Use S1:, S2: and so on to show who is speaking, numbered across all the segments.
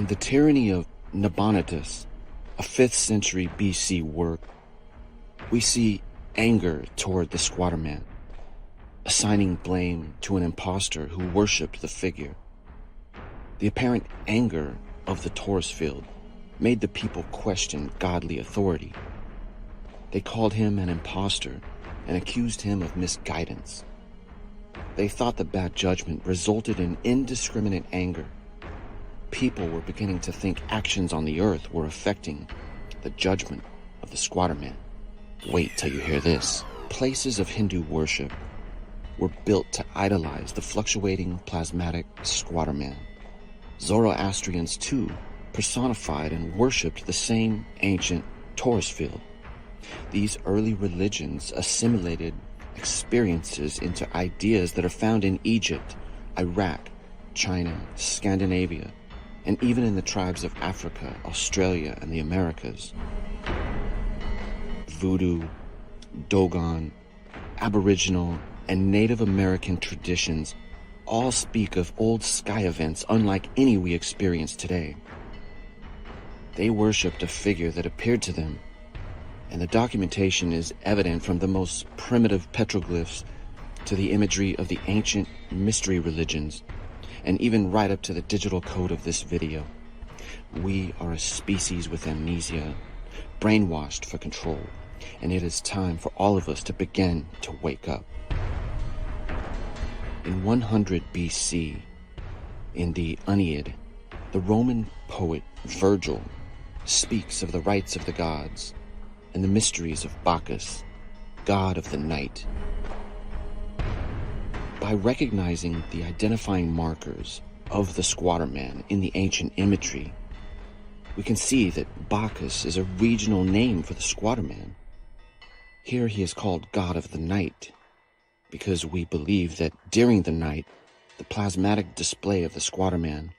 S1: In the Tyranny of Nabonidus, a 5th century BC work, we see anger toward the squatter man, assigning blame to an impostor who worshipped the figure. The apparent anger of the Taurus field made the people question godly authority. They called him an impostor and accused him of misguidance. They thought the bad judgment resulted in indiscriminate anger. People were beginning to think actions on the earth were affecting the judgment of the squatter man. Wait till you hear this. Places of Hindu worship were built to idolize the fluctuating plasmatic squatter man. Zoroastrians, too, personified and worshipped the same ancient Taurus field. These early religions assimilated experiences into ideas that are found in Egypt, Iraq, China, Scandinavia, and even in the tribes of Africa, Australia, and the Americas. Voodoo, Dogon, Aboriginal, and Native American traditions all speak of old sky events unlike any we experience today. They worshipped a figure that appeared to them, and the documentation is evident from the most primitive petroglyphs to the imagery of the ancient mystery religions, and even right up to the digital code of this video. We are a species with amnesia, brainwashed for control, and it is time for all of us to begin to wake up. In 100 BC, in the Aeneid, the Roman poet Virgil speaks of the rites of the gods and the mysteries of Bacchus, god of the night. By recognizing the identifying markers of the squatter man in the ancient imagery, we can see that Bacchus is a regional name for the squatter man. Here he is called god of the night, because we believe that during the night, the plasmatic display of the squatter man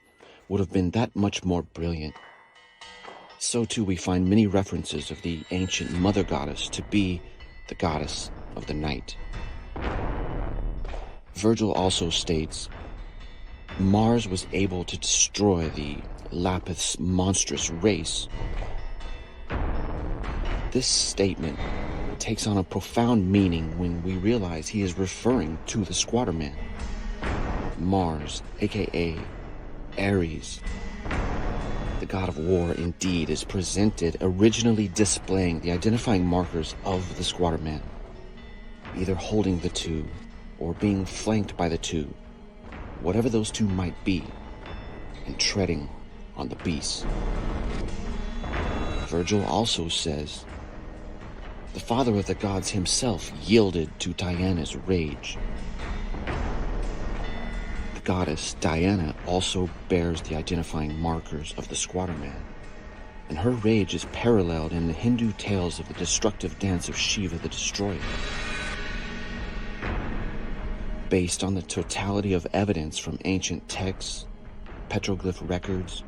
S1: would have been that much more brilliant. So too we find many references of the ancient mother goddess to be the goddess of the night. Virgil also states, Mars was able to destroy the Lapith's monstrous race. This statement takes on a profound meaning when we realize he is referring to the squatter man. Mars, aka Ares, the god of war, indeed is presented originally displaying the identifying markers of the squatter man, either holding the two or being flanked by the two, whatever those two might be, and treading on the beast. Virgil also says, the father of the gods himself yielded to Diana's rage. The goddess Diana also bears the identifying markers of the squatter man, and her rage is paralleled in the Hindu tales of the destructive dance of Shiva the Destroyer. Based on the totality of evidence from ancient texts, petroglyph records,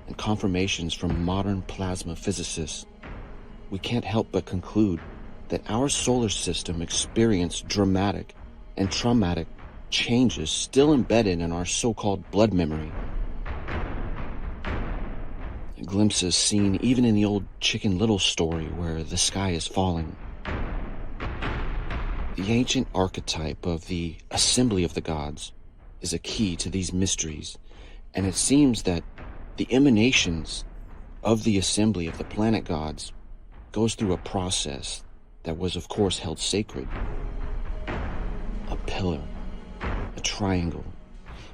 S1: and confirmations from modern plasma physicists, we can't help but conclude that our solar system experienced dramatic and traumatic changes still embedded in our so-called blood memory. Glimpses seen even in the old Chicken Little story where the sky is falling. The ancient archetype of the assembly of the gods is a key to these mysteries, and it seems that the emanations of the assembly of the planet gods goes through a process that was of course held sacred. A pillar, a triangle,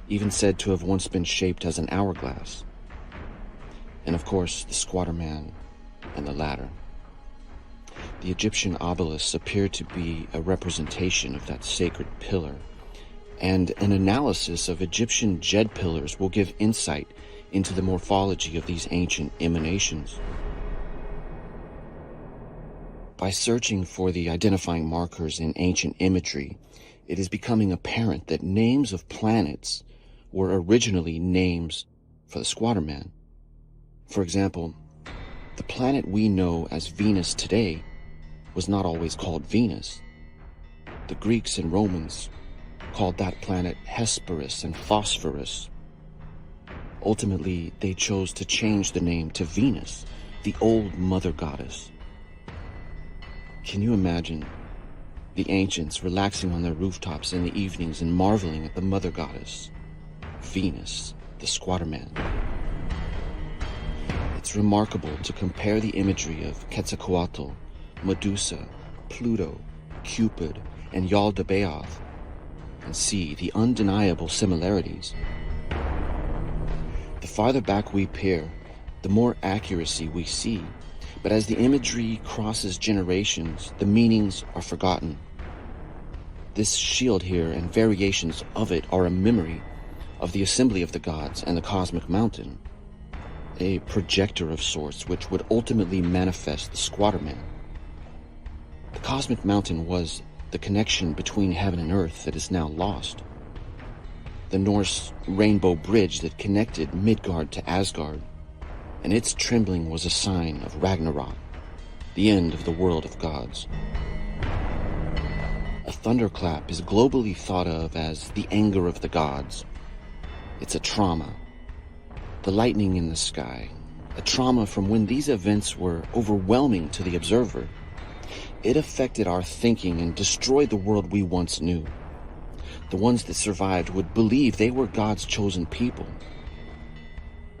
S1: even said to have once been shaped as an hourglass. And of course, the squatter man and the ladder. The Egyptian obelisks appear to be a representation of that sacred pillar, and an analysis of Egyptian jed pillars will give insight into the morphology of these ancient emanations. By searching for the identifying markers in ancient imagery, it is becoming apparent that names of planets were originally names for the squatter man. For example, the planet we know as Venus today was not always called Venus. The Greeks and Romans called that planet Hesperus and Phosphorus. Ultimately, they chose to change the name to Venus, the old mother goddess. Can you imagine the ancients relaxing on their rooftops in the evenings and marveling at the mother goddess, Venus, the squatter man? It's remarkable to compare the imagery of Quetzalcoatl, Medusa, Pluto, Cupid, and Yaldabaoth and see the undeniable similarities. The farther back we peer, the more accuracy we see, but as the imagery crosses generations, the meanings are forgotten. This shield here and variations of it are a memory of the assembly of the gods and the cosmic mountain, a projector of sorts which would ultimately manifest the squatter man. The cosmic mountain was the connection between heaven and earth that is now lost. The Norse rainbow bridge that connected Midgard to Asgard, and its trembling was a sign of Ragnarok, the end of the world of gods. A thunderclap is globally thought of as the anger of the gods. It's a trauma. The lightning in the sky, a trauma from when these events were overwhelming to the observer. It affected our thinking and destroyed the world we once knew. The ones that survived would believe they were God's chosen people.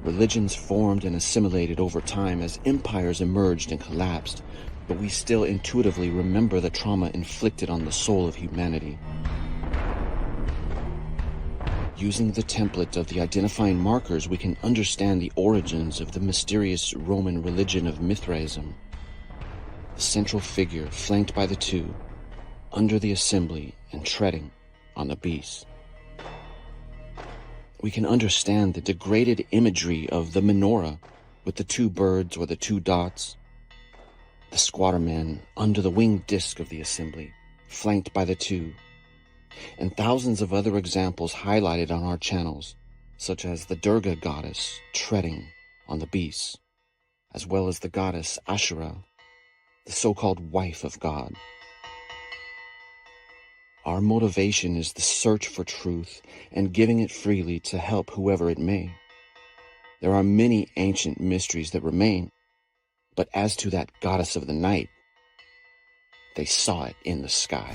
S1: Religions formed and assimilated over time as empires emerged and collapsed, but we still intuitively remember the trauma inflicted on the soul of humanity. Using the template of the identifying markers, we can understand the origins of the mysterious Roman religion of Mithraism. The central figure flanked by the two, under the assembly and treading on the beast. We can understand the degraded imagery of the menorah with the two birds or the two dots, the squatter man under the winged disc of the assembly, flanked by the two, and thousands of other examples highlighted on our channels, such as the Durga goddess treading on the beast, as well as the goddess Asherah, the so-called wife of God. Our motivation is the search for truth and giving it freely to help whoever it may. There are many ancient mysteries that remain, but as to that goddess of the night, they saw it in the sky.